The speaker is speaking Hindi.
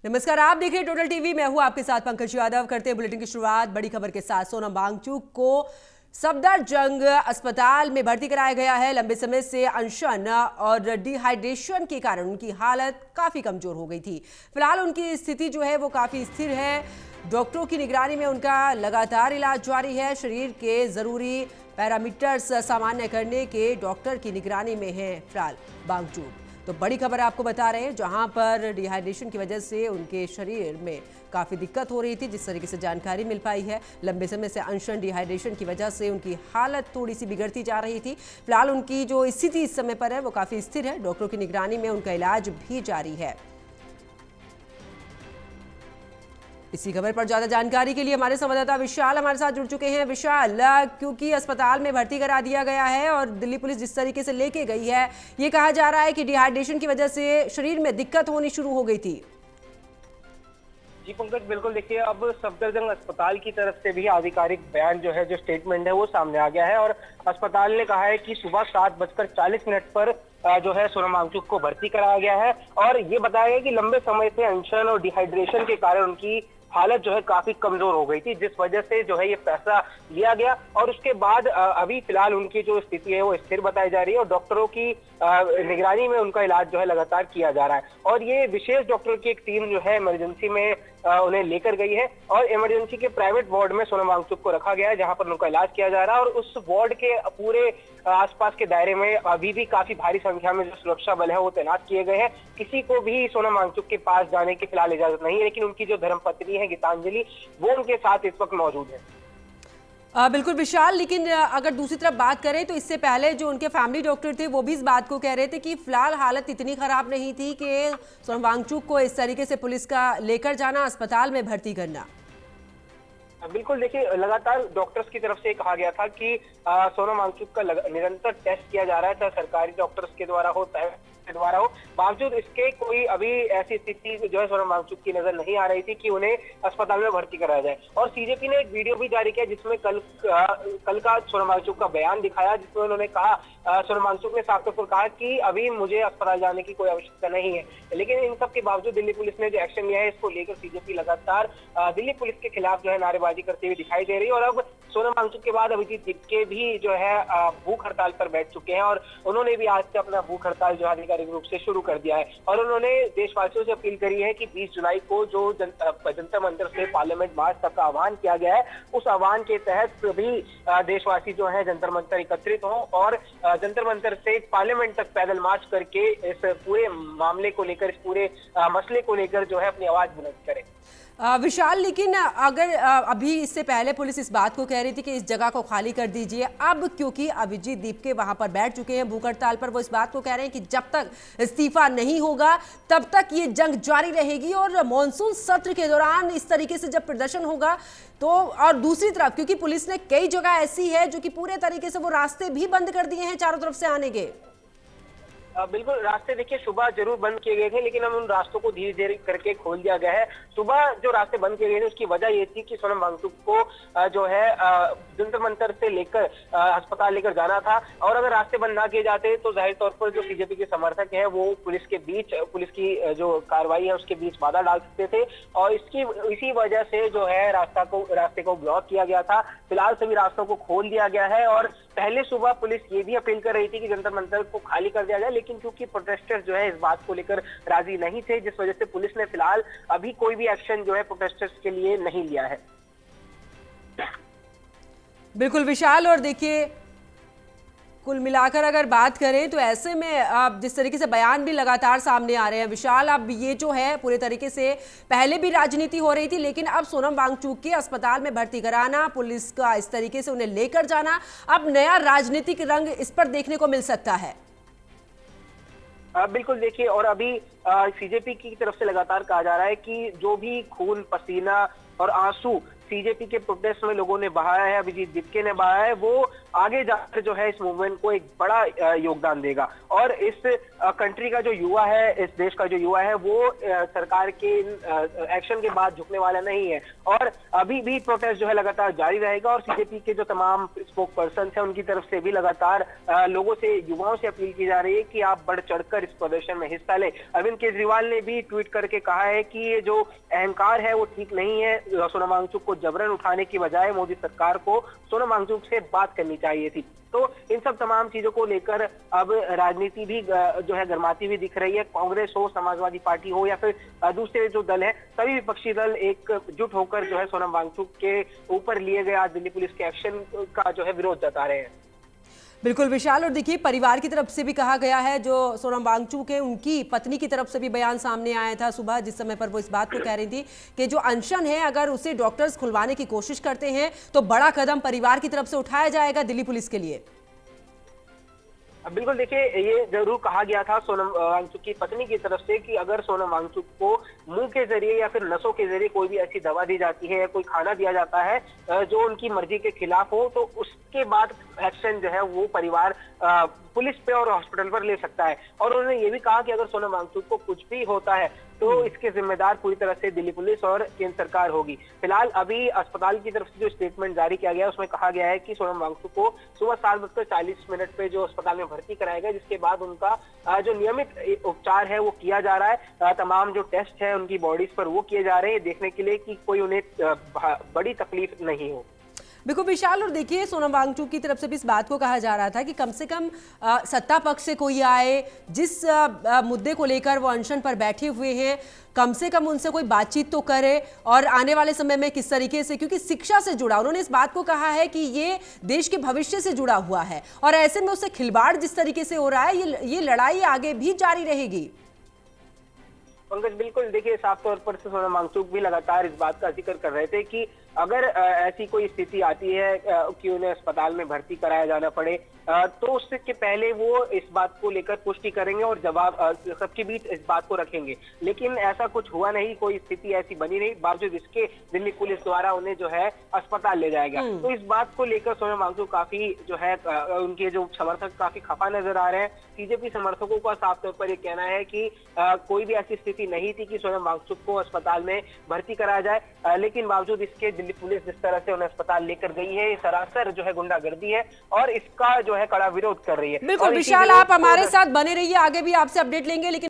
नमस्कार, आप देख रहे हैं टोटल टीवी। मैं हूं आपके साथ पंकज यादव। करते हैं बुलेटिन की शुरुआत बड़ी खबर के साथ। सोनम वांगचुक को सफदरजंग अस्पताल में भर्ती कराया गया है। लंबे समय से अनशन और डिहाइड्रेशन के कारण उनकी हालत काफी कमजोर हो गई थी। फिलहाल उनकी स्थिति जो है वो काफी स्थिर है। डॉक्टरों की निगरानी में उनका लगातार इलाज जारी है। शरीर के जरूरी पैरामीटर्स सामान्य करने के डॉक्टर की निगरानी में है फिलहाल वांगचुक। तो बड़ी खबर आपको बता रहे हैं, जहां पर डिहाइड्रेशन की वजह से उनके शरीर में काफ़ी दिक्कत हो रही थी। जिस तरीके से जानकारी मिल पाई है, लंबे समय से अनशन डिहाइड्रेशन की वजह से उनकी हालत थोड़ी सी बिगड़ती जा रही थी। फिलहाल उनकी जो स्थिति इस समय पर है वो काफ़ी स्थिर है। डॉक्टरों की निगरानी में उनका इलाज भी जारी है। इसी खबर पर ज्यादा जानकारी के लिए हमारे संवाददाता विशाल हमारे साथ जुड़ चुके हैं। विशाल, क्योंकि अस्पताल में भर्ती करा दिया गया है और दिल्ली पुलिस जिस तरीके से लेके गई है, ये कहा जा रहा है कि डिहाइड्रेशन की वजह से शरीर में दिक्कत होनी शुरू हो गई थी। जी पंकज, बिल्कुल। देखिए, अब सफदरजंग अस्पताल की तरफ से भी आधिकारिक बयान जो है, जो स्टेटमेंट है, वो सामने आ गया है। और अस्पताल ने कहा है कि सुबह 7:40 पर जो है सोनम वांगचुक को भर्ती कराया गया है। और ये बताया गया कि लंबे समय से अनशन और डिहाइड्रेशन के कारण उनकी हालत जो है काफी कमजोर हो गई थी, जिस वजह से जो है ये फैसला लिया गया। और उसके बाद अभी फिलहाल उनकी जो स्थिति है वो स्थिर बताई जा रही है और डॉक्टरों की निगरानी में उनका इलाज जो है लगातार किया जा रहा है। और ये विशेष डॉक्टरों की एक टीम जो है इमरजेंसी में उन्हें लेकर गई है और इमरजेंसी के प्राइवेट वार्ड में सोनम वांगचुक को रखा गया है, जहां पर उनका इलाज किया जा रहा है। और उस वार्ड के पूरे आसपास के दायरे में अभी भी काफी भारी संख्या में जो सुरक्षा बल है वो तैनात किए गए हैं। किसी को भी सोनम वांगचुक के पास जाने की फिलहाल इजाजत नहीं है, लेकिन उनकी जो धर्मपत्नी है गीतांजलि, वो उनके साथ इस वक्त मौजूद है। बिल्कुल विशाल, लेकिन अगर दूसरी तरफ बात करें तो इससे पहले जो उनके फैमिली डॉक्टर थे वो भी इस बात को कह रहे थे कि फिलहाल हालत इतनी खराब नहीं थी कि सोनम वांगचुक को इस तरीके से पुलिस का लेकर जाना, अस्पताल में भर्ती करना। बिल्कुल। देखिए, लगातार डॉक्टर्स की तरफ से कहा गया था कि सोनम वांगचुक का निरंतर टेस्ट किया जा रहा है, चाहे सरकारी डॉक्टर्स के द्वारा हो चाहे के द्वारा हो। बावजूद इसके कोई अभी ऐसी स्थिति जो है सोनम वांगचुक की नजर नहीं आ रही थी कि उन्हें अस्पताल में भर्ती कराया जाए। और सीजेपी ने एक वीडियो भी जारी किया जिसमें कल का सोनम वांगचुक का बयान दिखाया, जिसमें उन्होंने कहा, सोनम वांगचुक ने साफ तौर पर कहा कि अभी मुझे अस्पताल जाने की कोई आवश्यकता नहीं है। लेकिन इन सब के बावजूद दिल्ली पुलिस ने जो एक्शन लिया है, इसको लेकर सीजेपी लगातार दिल्ली पुलिस के खिलाफ जो है नारेबाजी करते हुए दिखाई दे रही है। और अब सोनम वांगचुक के बाद अभिजीत दीपके भी जो है भूख हड़ताल पर बैठ चुके हैं और उन्होंने भी आज से अपना भूख हड़ताल जो आधिकारिक रूप से शुरू कर दिया है। और उन्होंने देशवासियों से अपील करी है कि 20 जुलाई को जो जंतर मंतर से पार्लियामेंट मार्च तक का आह्वान किया गया है, उस आह्वान के तहत सभी देशवासी जो है जंतर मंतर एकत्रित हों और जंतर मंतर से पार्लियामेंट तक पैदल मार्च करके इस पूरे मामले को लेकर, इस पूरे मसले को लेकर जो है अपनी आवाज बुलंद करें। विशाल, लेकिन अगर अभी इससे पहले पुलिस इस बात को कह रही थी कि इस जगह को खाली कर दीजिए, अब क्योंकि अभिजीत दीपके वहां पर बैठ चुके हैं भूख हड़ताल पर, वो इस बात को कह रहे हैं कि जब तक इस्तीफा नहीं होगा तब तक ये जंग जारी रहेगी। और मॉनसून सत्र के दौरान इस तरीके से जब प्रदर्शन होगा तो, और दूसरी तरफ क्योंकि पुलिस ने कई जगह ऐसी है जो कि पूरे तरीके से वो रास्ते भी बंद कर दिए हैं चारों तरफ से आने के। बिल्कुल, रास्ते देखिए सुबह जरूर बंद किए गए थे, लेकिन हम उन रास्तों को धीरे धीरे करके खोल दिया गया है। सुबह जो रास्ते बंद किए गए थे उसकी वजह ये थी कि सोनम वांगचुक को जो है जंतर मंतर से लेकर अस्पताल लेकर जाना था। और अगर रास्ते बंद ना किए जाते तो जाहिर तौर पर जो बीजेपी के समर्थक है वो पुलिस की जो कार्रवाई है उसके बीच बाधा डाल सकते थे। और इसी वजह से जो है रास्ते को ब्लॉक किया गया था। फिलहाल सभी रास्तों को खोल दिया गया है और पहले सुबह पुलिस ये भी अपील कर रही थी कि जंतर मंतर को खाली कर दिया जाए, लेकिन क्योंकि प्रोटेस्टर्स जो है इस बात को लेकर राजी नहीं थे, जिस वजह से पुलिस ने फिलहाल अभी कोई भी एक्शन जो है प्रोटेस्टर्स के लिए नहीं लिया है। बिल्कुल विशाल, और देखिए कुल मिलाकर अगर बात करें तो ऐसे में अब जिस तरीके से बयान भी लगातार सामने आ रहे हैं विशाल, अब ये जो है पूरे तरीके से पहले भी राजनीति हो रही थी, लेकिन अब सोनम वांगचुक के अस्पताल में भर्ती कराना, पुलिस का इस तरीके से उन्हें लेकर जाना, अब नया राजनीतिक रंग इस पर देखने को मिल सकता है। बिल्कुल। देखिए, और अभी सीजेपी की तरफ से लगातार कहा जा रहा है कि जो भी खून पसीना और आंसू सीजेपी के प्रोटेस्ट में लोगों ने बहाया है, अभिजीत दिपके ने बहाया है, वो आगे जाकर जो है इस मूवमेंट को एक बड़ा योगदान देगा। और इस कंट्री का जो युवा है, इस देश का जो युवा है, वो सरकार के एक्शन के बाद झुकने वाला नहीं है और अभी भी प्रोटेस्ट जो है लगातार जारी रहेगा। और सीजेपी के जो तमाम स्पोक पर्सन है उनकी तरफ से भी लगातार लोगों से, युवाओं से अपील की जा रही है कि आप बढ़ चढ़कर इस प्रदर्शन में हिस्सा लें। अरविंद केजरीवाल ने भी ट्वीट करके कहा है कि ये जो अहंकार है वो ठीक नहीं है। सोनम वांगचुक को जबरन उठाने की बजाय मोदी सरकार को सोनम वांगचुक से बात करनी चाहिए थी। तो इन सब तमाम चीजों को लेकर अब राजनीति भी जो है गर्माती हुई दिख रही है। कांग्रेस हो, समाजवादी पार्टी हो या फिर दूसरे जो दल है, सभी विपक्षी दल एकजुट होकर जो है सोनम वांगचुक के ऊपर लिए गए आज दिल्ली पुलिस के एक्शन का जो है विरोध जता रहे हैं। बिल्कुल विशाल, और देखिए परिवार की तरफ से भी कहा गया है, जो सोनम वांगचुक है उनकी पत्नी की तरफ से भी बयान सामने आया था सुबह, जिस समय पर वो इस बात को कह रही थी कि जो अनशन है अगर उसे डॉक्टर्स खुलवाने की कोशिश करते हैं तो बड़ा कदम परिवार की तरफ से उठाया जाएगा दिल्ली पुलिस के लिए। बिल्कुल, देखिए ये जरूर कहा गया था सोनम वांगचुक की पत्नी की तरफ से कि अगर सोनम वांगचुक को मुंह के जरिए या फिर नसों के जरिए कोई भी ऐसी दवा दी जाती है या कोई खाना दिया जाता है जो उनकी मर्जी के खिलाफ हो, तो उसके बाद एक्शन जो है वो परिवार पुलिस पे और हॉस्पिटल पर ले सकता है। और उन्होंने ये भी कहा कि अगर सोनम वांगचुक को कुछ भी होता है तो इसके जिम्मेदार पूरी तरह से दिल्ली पुलिस और केंद्र सरकार होगी। फिलहाल अभी अस्पताल की तरफ से जो स्टेटमेंट जारी किया गया है उसमें कहा गया है कि सोनम वांगचुक को सुबह 7:40 पे जो अस्पताल में भर्ती कराया गया, जिसके बाद उनका जो नियमित उपचार है वो किया जा रहा है। तमाम जो टेस्ट है उनकी बॉडीज पर वो किए जा रहे हैं देखने के लिए कि कोई उन्हें बड़ी तकलीफ नहीं हो। बिल्कुल विशाल, और देखिए सोनम वांगचुक की तरफ से भी इस बात को कहा जा रहा था कि कम से कम सत्ता पक्ष से कोई आए, जिस मुद्दे को लेकर वो अनशन पर बैठे हुए हैं, कम से कम उनसे कोई बातचीत तो करे और आने वाले समय में किस तरीके से, क्योंकि शिक्षा से जुड़ा, उन्होंने इस बात को कहा है कि ये देश के भविष्य से जुड़ा हुआ है और ऐसे में उससे खिलवाड़ जिस तरीके से हो रहा है, ये लड़ाई आगे भी जारी रहेगी। पंकज, बिल्कुल, देखिए साफ तौर पर सोनम वांगचुक भी लगातार इस बात का जिक्र कर रहे थे कि अगर ऐसी कोई स्थिति आती है कि उन्हें अस्पताल में भर्ती कराया जाना पड़े तो उसके पहले वो इस बात को लेकर पुष्टि करेंगे और जवाब सबके बीच इस बात को रखेंगे। लेकिन ऐसा कुछ हुआ नहीं, कोई स्थिति ऐसी बनी नहीं, बावजूद इसके दिल्ली पुलिस द्वारा उन्हें जो है अस्पताल ले जाया गया। तो इस बात को लेकर सोनम वांगचुक काफी जो है उनके जो समर्थक काफी खफा नजर आ रहे हैं। सीजेपी समर्थकों का साफ तौर पर यह कहना है कि कोई भी ऐसी स्थिति नहीं थी कि सोनम वांगचुक को अस्पताल में भर्ती कराया जाए, लेकिन बावजूद इसके दिल्ली पुलिस जिस तरह से उन्हें अस्पताल लेकर गई है, ये सरासर जो है गुंडागर्दी है और इसका जो है कड़ा विरोध कर रही है। बिल्कुल विशाल, आप हमारे साथ बने रहिए, आगे भी आपसे अपडेट लेंगे। लेकिन